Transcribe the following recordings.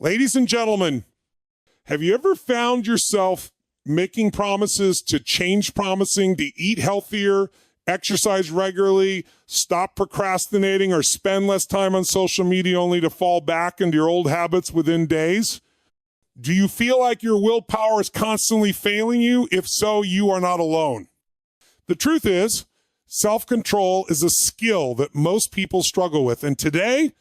Ladies and gentlemen, have you ever found yourself making promises to change promising, to eat healthier, exercise regularly, stop procrastinating, or spend less time on social media only to fall back into your old habits within days? Do you feel like your willpower is constantly failing you? If so, you are not alone. The truth is, self-control is a skill that most people struggle with, and today,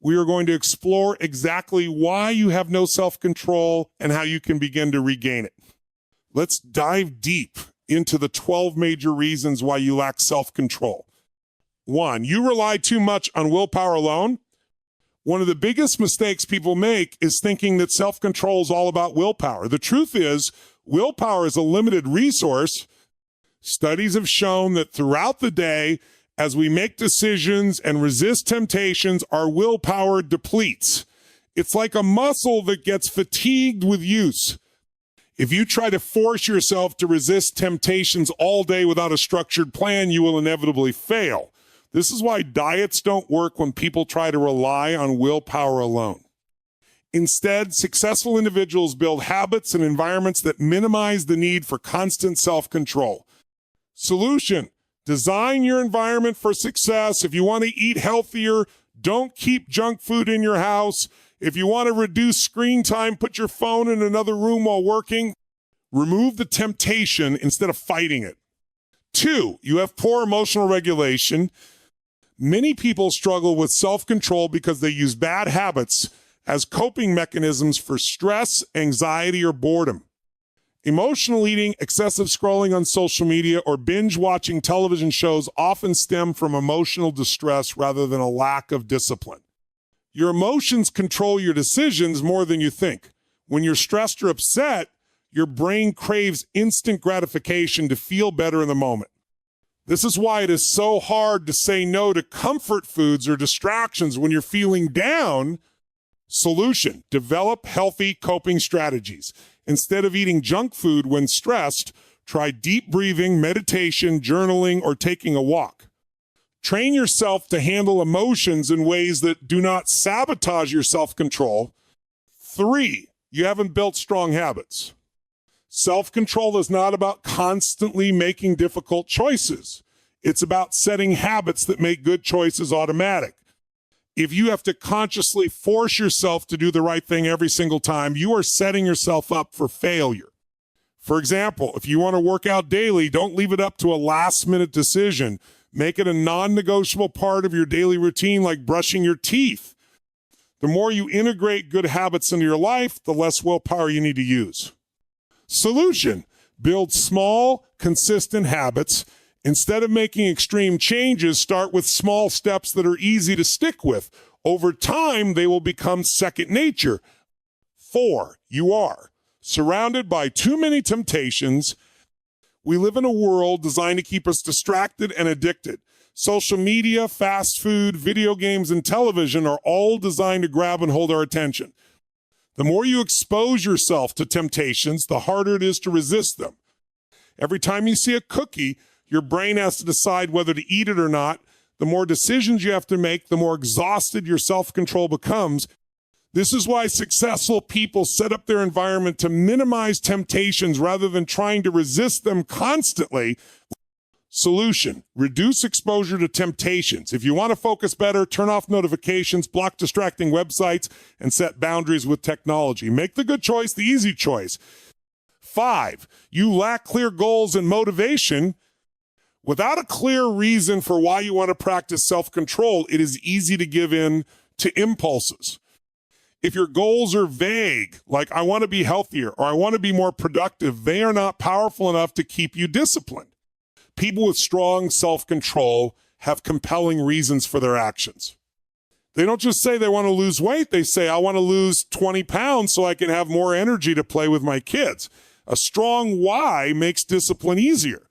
we are going to explore exactly why you have no self-control and how you can begin to regain it. Let's dive deep into the 12 major reasons why you lack self-control. 1, you rely too much on willpower alone. One of the biggest mistakes people make is thinking that self-control is all about willpower. The truth is, willpower is a limited resource. Studies have shown that throughout the day, as we make decisions and resist temptations, our willpower depletes. It's like a muscle that gets fatigued with use. If you try to force yourself to resist temptations all day without a structured plan, you will inevitably fail. This is why diets don't work when people try to rely on willpower alone. Instead, successful individuals build habits and environments that minimize the need for constant self-control. Solution: design your environment for success. If you want to eat healthier, don't keep junk food in your house. If you want to reduce screen time, put your phone in another room while working. Remove the temptation instead of fighting it. 2, you have poor emotional regulation. Many people struggle with self-control because they use bad habits as coping mechanisms for stress, anxiety, or boredom. Emotional eating, excessive scrolling on social media, or binge watching television shows often stem from emotional distress rather than a lack of discipline. Your emotions control your decisions more than you think. When you're stressed or upset, your brain craves instant gratification to feel better in the moment. This is why it is so hard to say no to comfort foods or distractions when you're feeling down. Solution: develop healthy coping strategies. Instead of eating junk food when stressed, try deep breathing, meditation, journaling, or taking a walk. Train yourself to handle emotions in ways that do not sabotage your self-control. 3, you haven't built strong habits. Self-control is not about constantly making difficult choices. It's about setting habits that make good choices automatic. If you have to consciously force yourself to do the right thing every single time, you are setting yourself up for failure. For example, if you want to work out daily, don't leave it up to a last-minute decision. Make it a non-negotiable part of your daily routine, like brushing your teeth. The more you integrate good habits into your life, the less willpower you need to use. Solution: build small, consistent habits. Instead of making extreme changes, start with small steps that are easy to stick with. Over time, they will become second nature. 4, you are surrounded by too many temptations. We live in a world designed to keep us distracted and addicted. Social media, fast food, video games, and television are all designed to grab and hold our attention. The more you expose yourself to temptations, the harder it is to resist them. Every time you see a cookie, your brain has to decide whether to eat it or not. The more decisions you have to make, the more exhausted your self-control becomes. This is why successful people set up their environment to minimize temptations rather than trying to resist them constantly. Solution: reduce exposure to temptations. If you want to focus better, turn off notifications, block distracting websites, and set boundaries with technology. Make the good choice the easy choice. 5, you lack clear goals and motivation. Without a clear reason for why you want to practice self-control, it is easy to give in to impulses. If your goals are vague, like I want to be healthier or I want to be more productive, they are not powerful enough to keep you disciplined. People with strong self-control have compelling reasons for their actions. They don't just say they want to lose weight. They say, I want to lose 20 pounds so I can have more energy to play with my kids. A strong why makes discipline easier.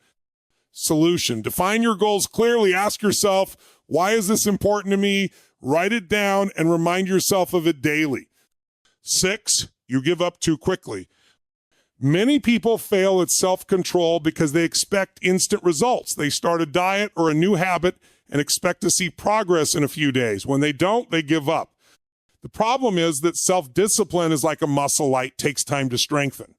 Solution: define your goals clearly. Ask yourself, why is this important to me? Write it down and remind yourself of it daily. 6, you give up too quickly. Many people fail at self-control because they expect instant results. They start a diet or a new habit and expect to see progress in a few days. When they don't, they give up. The problem is that self-discipline is like a muscle light, takes time to strengthen.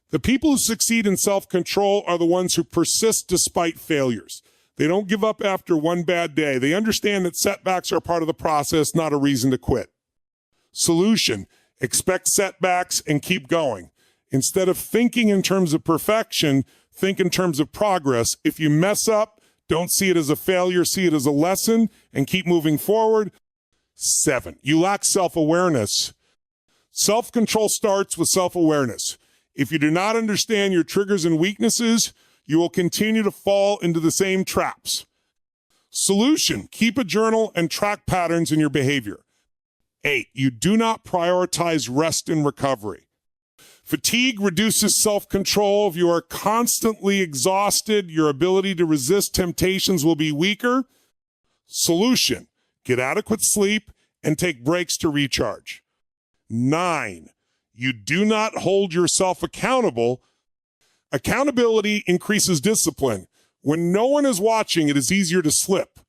The people who succeed in self-control are the ones who persist despite failures. They don't give up after one bad day. They understand that setbacks are part of the process, not a reason to quit. Solution: expect setbacks and keep going. Instead of thinking in terms of perfection, think in terms of progress. If you mess up, don't see it as a failure, see it as a lesson, and keep moving forward. 7, you lack self-awareness. Self-control starts with self-awareness. If you do not understand your triggers and weaknesses, you will continue to fall into the same traps. Solution: keep a journal and track patterns in your behavior. 8, you do not prioritize rest and recovery. Fatigue reduces self-control. If you are constantly exhausted, your ability to resist temptations will be weaker. Solution: get adequate sleep and take breaks to recharge. 9, you do not hold yourself accountable. Accountability increases discipline. When no one is watching, it is easier to slip.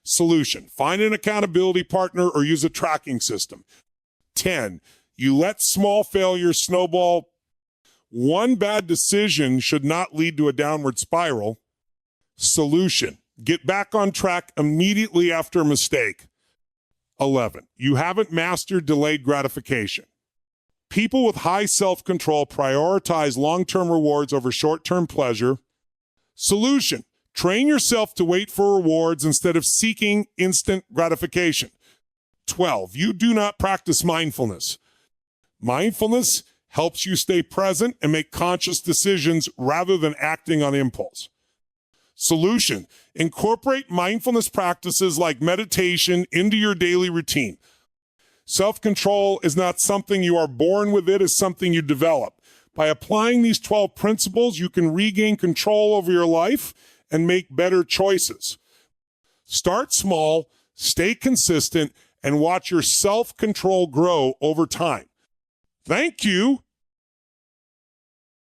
Solution: find an accountability partner or use a tracking system. 10, you let small failures snowball. One bad decision should not lead to a downward spiral. Solution: get back on track immediately after a mistake. 11, you haven't mastered delayed gratification. People with high self-control prioritize long-term rewards over short-term pleasure. Solution: train yourself to wait for rewards instead of seeking instant gratification. 12, you do not practice mindfulness. Mindfulness helps you stay present and make conscious decisions rather than acting on impulse. Solution: incorporate mindfulness practices like meditation into your daily routine. Self-control is not something you are born with, it is something you develop. By applying these 12 principles, you can regain control over your life and make better choices. Start small, stay consistent, and watch your self-control grow over time. Thank you